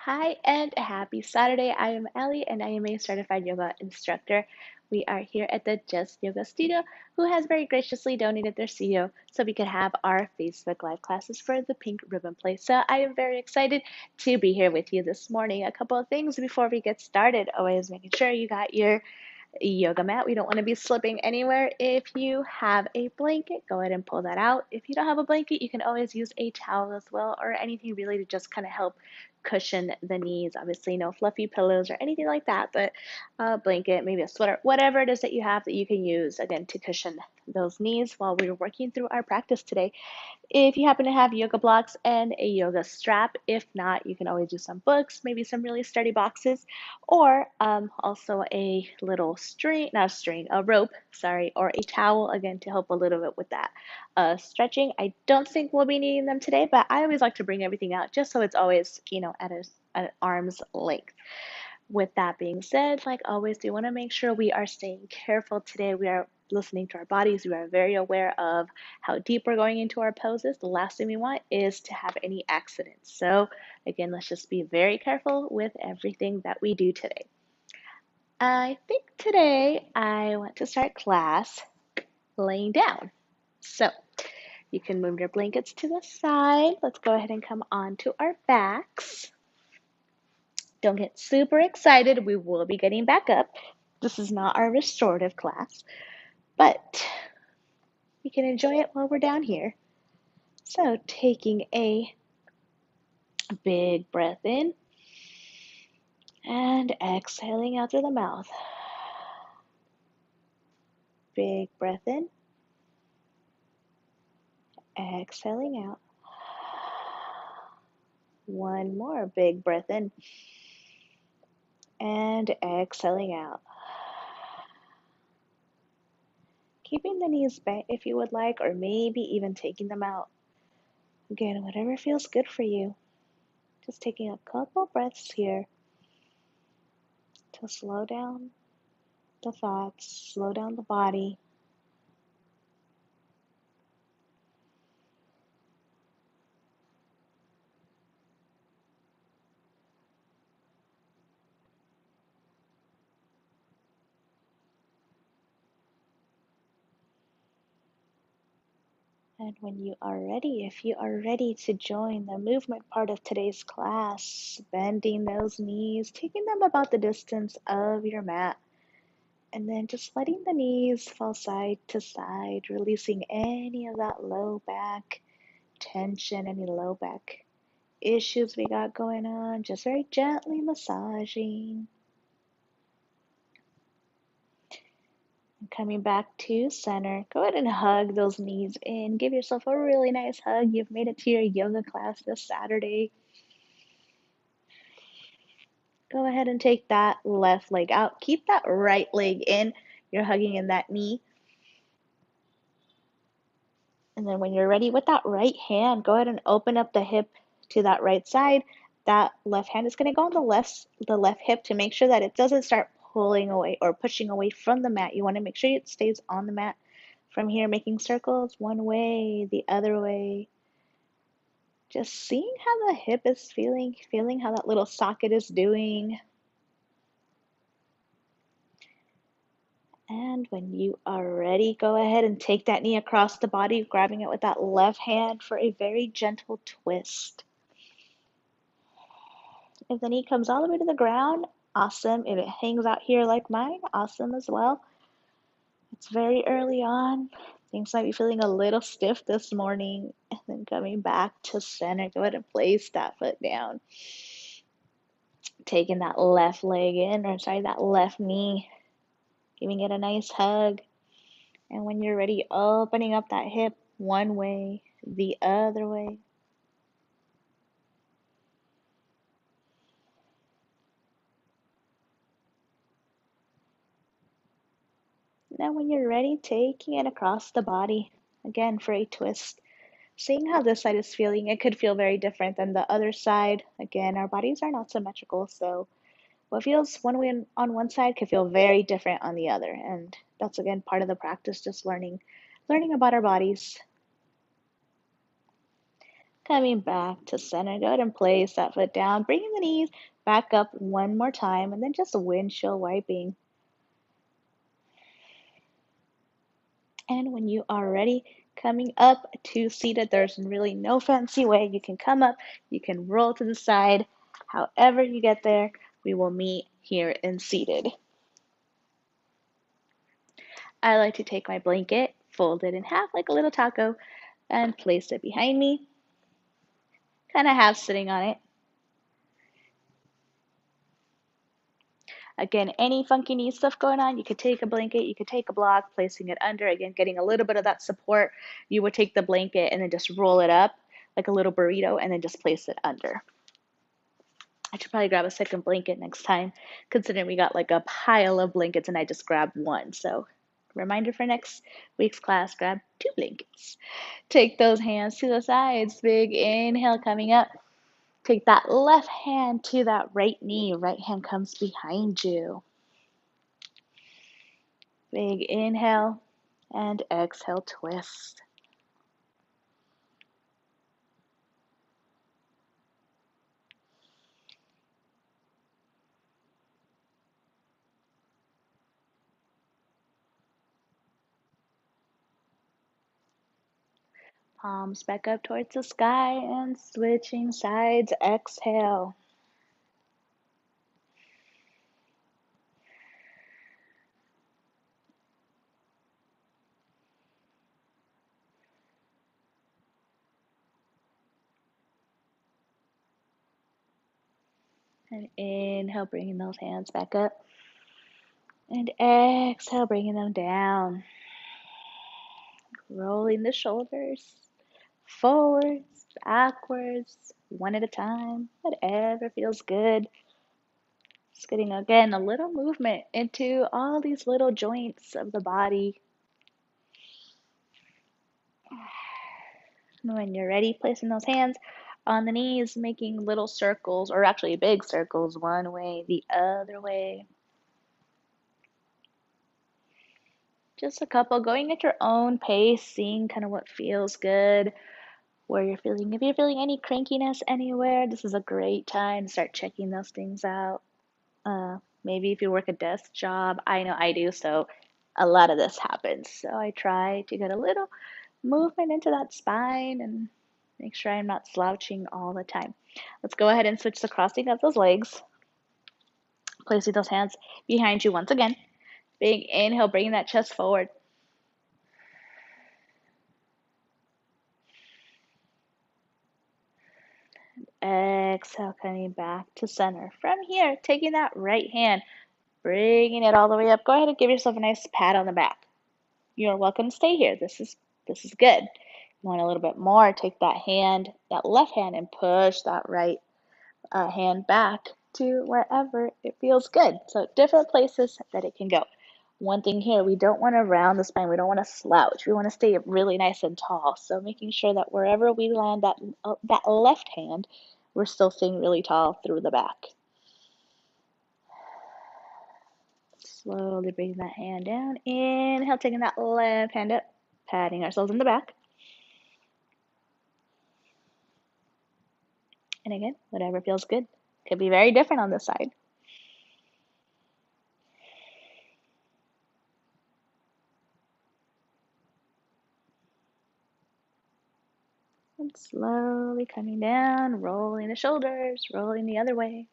Hi and happy Saturday. I am Ellie and I am a certified yoga instructor. We are here at the Just Yoga Studio, who has very graciously donated their studio so we could have our Facebook Live classes for the Pink Ribbon Play. So I am very excited to be here with you this morning. A couple of things before we get started. Always making sure you got your yoga mat. We don't want to be slipping anywhere. If you have a blanket, go ahead and pull that out. If you don't have a blanket, you can always use a towel as well, or anything really to just kind of help cushion the knees. Obviously, no fluffy pillows or anything like that, but a blanket, maybe a sweater, whatever it is that you have that you can use again to cushion those knees while we're working through our practice today. If you happen to have yoga blocks and a yoga strap, if not, you can always use some books, maybe some really sturdy boxes, or also a little string, not a string, a rope, sorry, or a towel, again, to help a little bit with that stretching. I don't think we'll be needing them today, but I always like to bring everything out just so it's always, at an arm's length. With that being said, like always, we want to make sure we are staying careful today. We are listening to our bodies. We are very aware of how deep we're going into our poses. The last thing we want is to have any accidents. So, again, let's just be very careful with everything that we do today. I think today I want to start class laying down. So, you can move your blankets to the side. Let's go ahead and come onto our backs. Don't get super excited. We will be getting back up. This is not our restorative class, but we can enjoy it while we're down here. So, taking a big breath in and exhaling out through the mouth. Big breath in, exhaling out. One more big breath in and exhaling out. Keeping the knees bent if you would like, or maybe even taking them out. Again, whatever feels good for you. Just taking a couple breaths here to slow down the thoughts, slow down the body. And when you are ready, if you are ready to join the movement part of today's class, bending those knees, taking them about the distance of your mat, and then just letting the knees fall side to side, releasing any of that low back tension, any low back issues we got going on, just very gently massaging. And coming back to center, go ahead and hug those knees in. Give yourself a really nice hug. You've made it to your yoga class this Saturday. Go ahead and take that left leg out. Keep that right leg in. You're hugging in that knee. And then when you're ready with that right hand, go ahead and open up the hip to that right side. That left hand is going to go on the left hip to make sure that it doesn't start pulling away or pushing away from the mat. You want to make sure it stays on the mat. From here, making circles one way, the other way. Just seeing how the hip is feeling how that little socket is doing. And when you are ready, go ahead and take that knee across the body, grabbing it with that left hand for a very gentle twist. If the knee comes all the way to the ground, awesome. If it hangs out here like mine, awesome as well. It's very early on. Things might be feeling a little stiff this morning. And then coming back to center, go ahead and place that foot down. Taking that left leg in, that left knee, giving it a nice hug. And when you're ready, opening up that hip one way, the other way. Now when you're ready, taking it across the body, again for a twist. Seeing how this side is feeling, it could feel very different than the other side. Again, our bodies are not symmetrical, so what feels one way on one side could feel very different on the other. And that's again part of the practice, just learning about our bodies. Coming back to center. Go ahead and place that foot down, bringing the knees back up one more time, and then just windshield wiping. And when you are ready, coming up to seated, there's really no fancy way. You can come up, you can roll to the side. However you get there, we will meet here in seated. I like to take my blanket, fold it in half like a little taco, and place it behind me, kind of half sitting on it. Again, any funky knee stuff going on, you could take a blanket, you could take a block, placing it under, again, getting a little bit of that support. You would take the blanket and then just roll it up like a little burrito and then just place it under. I should probably grab a second blanket next time, considering we got like a pile of blankets and I just grabbed one. So reminder for next week's class, grab 2 blankets. Take those hands to the sides, big inhale coming up. Take that left hand to that right knee. Right hand comes behind you. Big inhale and exhale, twist. Palms back up towards the sky and switching sides, exhale. And inhale, bringing those hands back up. And exhale, bringing them down. Rolling the shoulders forwards, backwards, one at a time, whatever feels good. Just getting, again, a little movement into all these little joints of the body. When you're ready, placing those hands on the knees, making little circles, or actually big circles, one way, the other way. Just a couple, going at your own pace, seeing kind of what feels good, where you're feeling. If you're feeling any crankiness anywhere, this is a great time to start checking those things out. Maybe if you work a desk job, I know I do, so a lot of this happens. So I try to get a little movement into that spine and make sure I'm not slouching all the time. Let's go ahead and switch the crossing of those legs. Placing those hands behind you once again. Big inhale, bringing that chest forward. Exhale, coming back to center. From here, taking that right hand, bringing it all the way up. Go ahead and give yourself a nice pat on the back. You're welcome to stay here. This is good. You want a little bit more, take that hand, that left hand, and push that right hand back to wherever it feels good. So different places that it can go. One thing here, we don't want to round the spine. We don't want to slouch. We want to stay really nice and tall. So making sure that wherever we land that left hand, we're still staying really tall through the back. Slowly bring that hand down. Inhale, taking that left hand up, patting ourselves in the back. And again, whatever feels good. Could be very different on this side. And slowly coming down, rolling the shoulders, rolling the other way.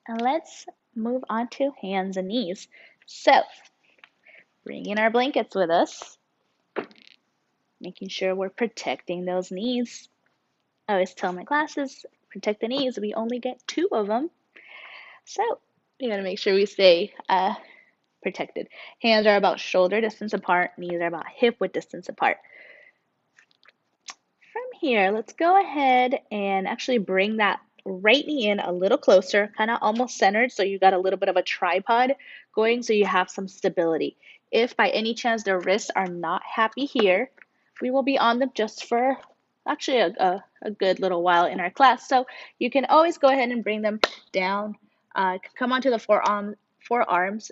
And let's move on to hands and knees. So, bringing our blankets with us, making sure we're protecting those knees. I always tell my classes, protect the knees. We only get 2 of them. So, we gotta make sure we stay protected. Hands are about shoulder distance apart, knees are about hip width distance apart. From here, let's go ahead and actually bring that right knee in a little closer, kind of almost centered, so you got a little bit of a tripod going so you have some stability. If by any chance the wrists are not happy here, we will be on them just for actually a good little while in our class. So you can always go ahead and bring them down, come onto the forearms,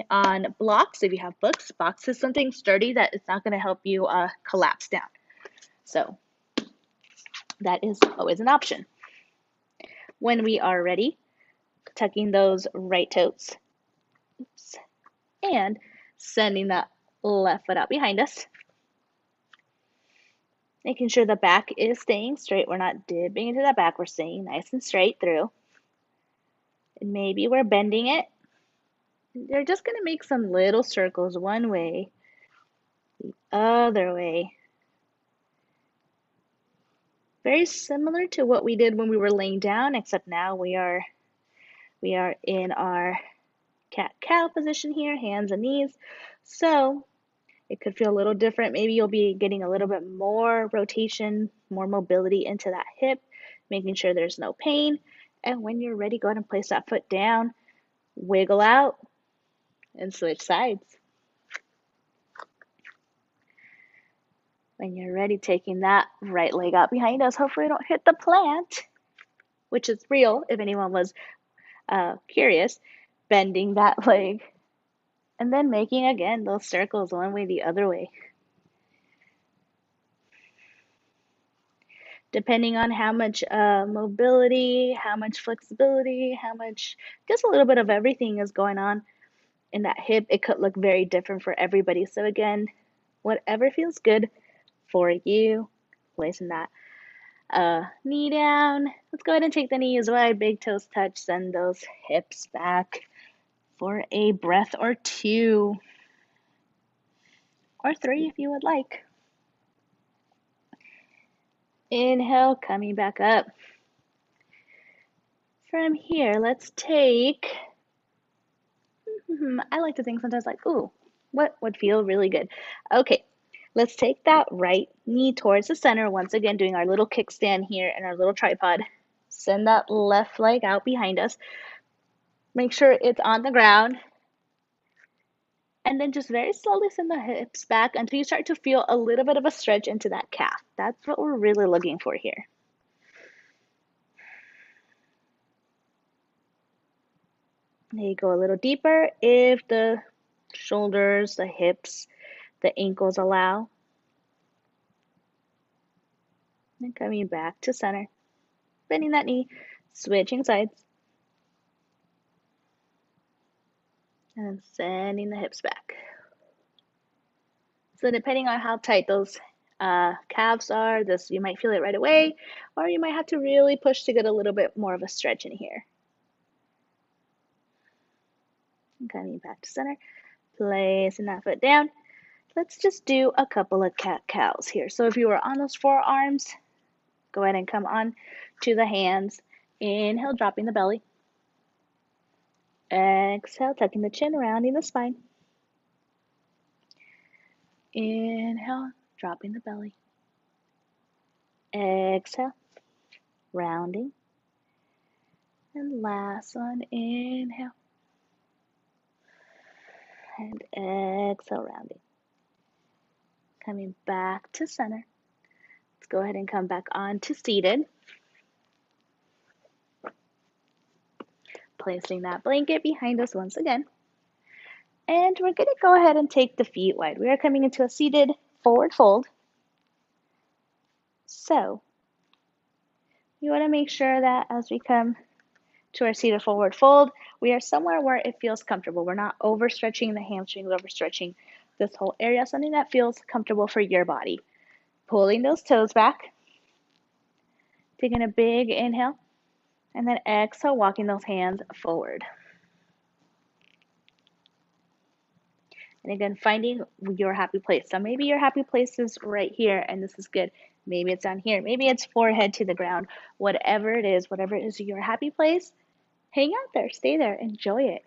on blocks. If you have books, boxes, something sturdy that is not going to help you collapse down. So that is always an option. When we are ready, tucking those right toes, oops, and sending that left foot out behind us. Making sure the back is staying straight. We're not dipping into the back. We're staying nice and straight through. And maybe we're bending it. They're just going to make some little circles one way, the other way. Very similar to what we did when we were laying down, except now we are in our cat-cow position here, hands and knees. So it could feel a little different. Maybe you'll be getting a little bit more rotation, more mobility into that hip, making sure there's no pain. And when you're ready, go ahead and place that foot down, wiggle out, and switch sides. When you're ready, taking that right leg out behind us. Hopefully, don't hit the plant, which is real if anyone was curious. Bending that leg. And then making, again, those circles one way, the other way. Depending on how much mobility, how much flexibility, how much, just a little bit of everything is going on in that hip, it could look very different for everybody. So again, whatever feels good for you, placing that knee down. Let's go ahead and take the knees wide, big toes touch, send those hips back for a breath or two, or three if you would like. Inhale, coming back up. From here, let's take, I like to think sometimes like, ooh, what would feel really good? Okay, let's take that right knee towards the center. Once again, doing our little kickstand here and our little tripod. Send that left leg out behind us. Make sure it's on the ground. And then just very slowly send the hips back until you start to feel a little bit of a stretch into that calf. That's what we're really looking for here. There you go, a little deeper if the shoulders, the hips, the ankles allow. And coming back to center. Bending that knee, switching sides. And then sending the hips back. So depending on how tight those calves are, you might feel it right away, or you might have to really push to get a little bit more of a stretch in here. And coming back to center, placing that foot down. Let's just do a couple of cat-cows here. So if you were on those forearms, go ahead and come on to the hands. Inhale, dropping the belly. Exhale, tucking the chin, rounding the spine. Inhale, dropping the belly. Exhale, rounding. And last one, inhale. And exhale, rounding. Coming back to center. Let's go ahead and come back on to seated. Placing that blanket behind us once again. And we're going to go ahead and take the feet wide. We are coming into a seated forward fold. So you want to make sure that as we come to our seated forward fold, we are somewhere where it feels comfortable. We're not overstretching the hamstrings, overstretching this whole area, something that feels comfortable for your body. Pulling those toes back, taking a big inhale, and then exhale, walking those hands forward. And again, finding your happy place. So maybe your happy place is right here, and this is good. Maybe it's down here. Maybe it's forehead to the ground. Whatever it is your happy place, hang out there, stay there, enjoy it.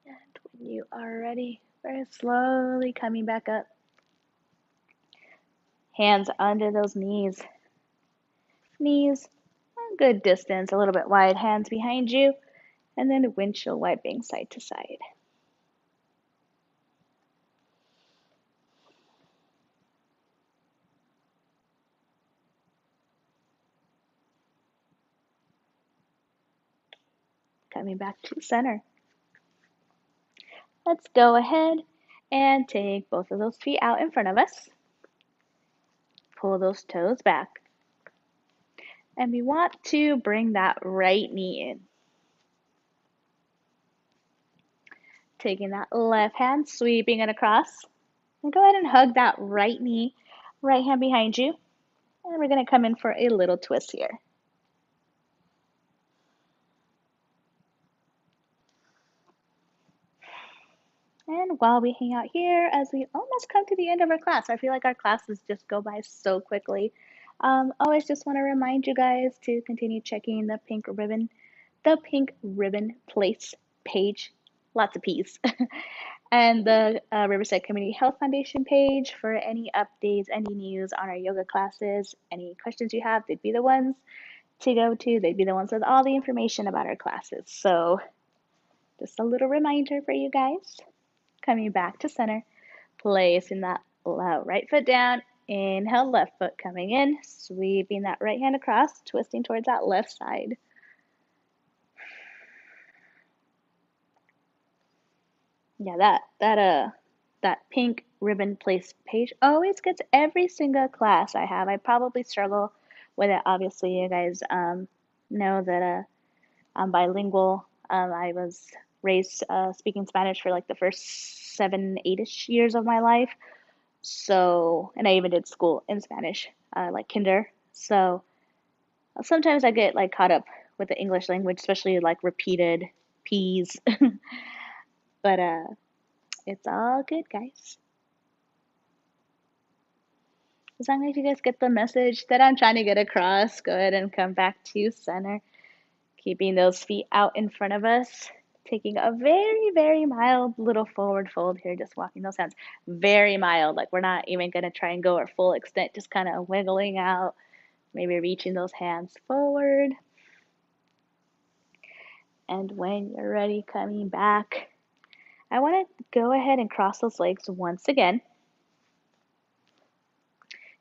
And when you are ready, very slowly coming back up. Hands under those knees. Knees a good distance, a little bit wide. Hands behind you. And then windshield wiping side to side. Coming back to center. Let's go ahead and take both of those feet out in front of us. Pull those toes back. And we want to bring that right knee in. Taking that left hand, sweeping it across. And go ahead and hug that right knee, right hand behind you. And we're going to come in for a little twist here. And while we hang out here, as we almost come to the end of our class, I feel like our classes just go by so quickly. Always just want to remind you guys to continue checking the pink ribbon place page, lots of P's, and the Riverside Community Health Foundation page for any updates, any news on our yoga classes, any questions you have, they'd be the ones to go to. They'd be the ones with all the information about our classes. So just a little reminder for you guys. Coming back to center, placing that right foot down, inhale, left foot coming in, sweeping that right hand across, twisting towards that left side. Yeah, that pink ribbon place page always gets every single class I have. I probably struggle with it. Obviously, you guys know that I'm bilingual. I was raised speaking Spanish for like the first 7, 8-ish years of my life. So, and I even did school in Spanish, like kinder. So sometimes I get like caught up with the English language, especially like repeated P's. But it's all good, guys. As long as you guys get the message that I'm trying to get across, go ahead and come back to center. Keeping those feet out in front of us. Taking a very, very mild little forward fold here, just walking those hands. Very mild, like we're not even going to try and go our full extent, just kind of wiggling out, maybe reaching those hands forward. And when you're ready, coming back, I want to go ahead and cross those legs once again.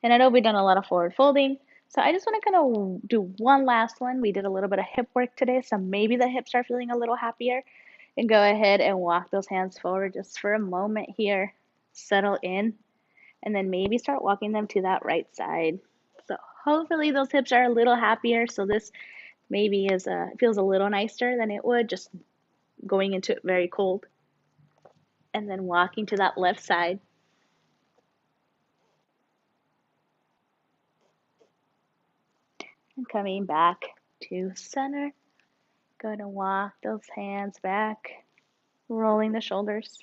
And I know we've done a lot of forward folding, so I just want to kind of do one last one. We did a little bit of hip work today, so maybe the hips are feeling a little happier. And go ahead and walk those hands forward just for a moment here. Settle in, and then maybe start walking them to that right side. So hopefully those hips are a little happier, so this maybe feels a little nicer than it would just going into it very cold. And then walking to that left side. And coming back to center. Going to walk those hands back, rolling the shoulders.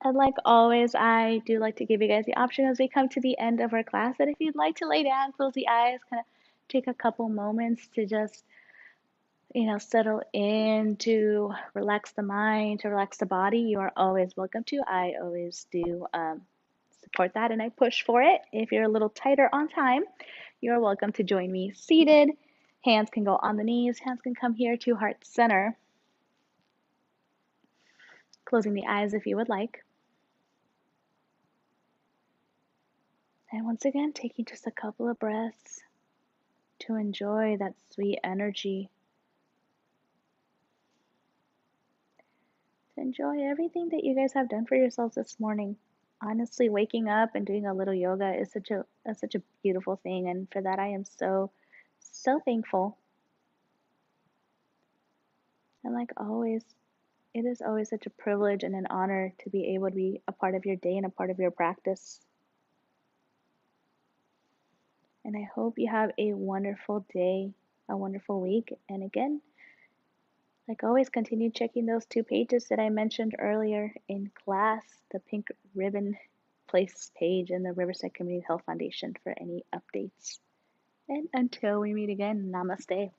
And like always, I do like to give you guys the option as we come to the end of our class that if you'd like to lay down, close the eyes, kind of take a couple moments to just, settle in, to relax the mind, to relax the body, you are always welcome to. I always do support that and I push for it. If you're a little tighter on time, you're welcome to join me seated. Hands can go on the knees, hands can come here to heart center. Closing the eyes if you would like. And once again, taking just a couple of breaths to enjoy that sweet energy. To enjoy everything that you guys have done for yourselves this morning. Honestly, waking up and doing a little yoga is such a beautiful thing, and for that I am so thankful. And like always, it is always such a privilege and an honor to be able to be a part of your day and a part of your practice. And I hope you have a wonderful day, a wonderful week. And again, like always, continue checking those 2 pages that I mentioned earlier in class, the pink ribbon place page and the Riverside Community Health Foundation for any updates. And until we meet again, namaste.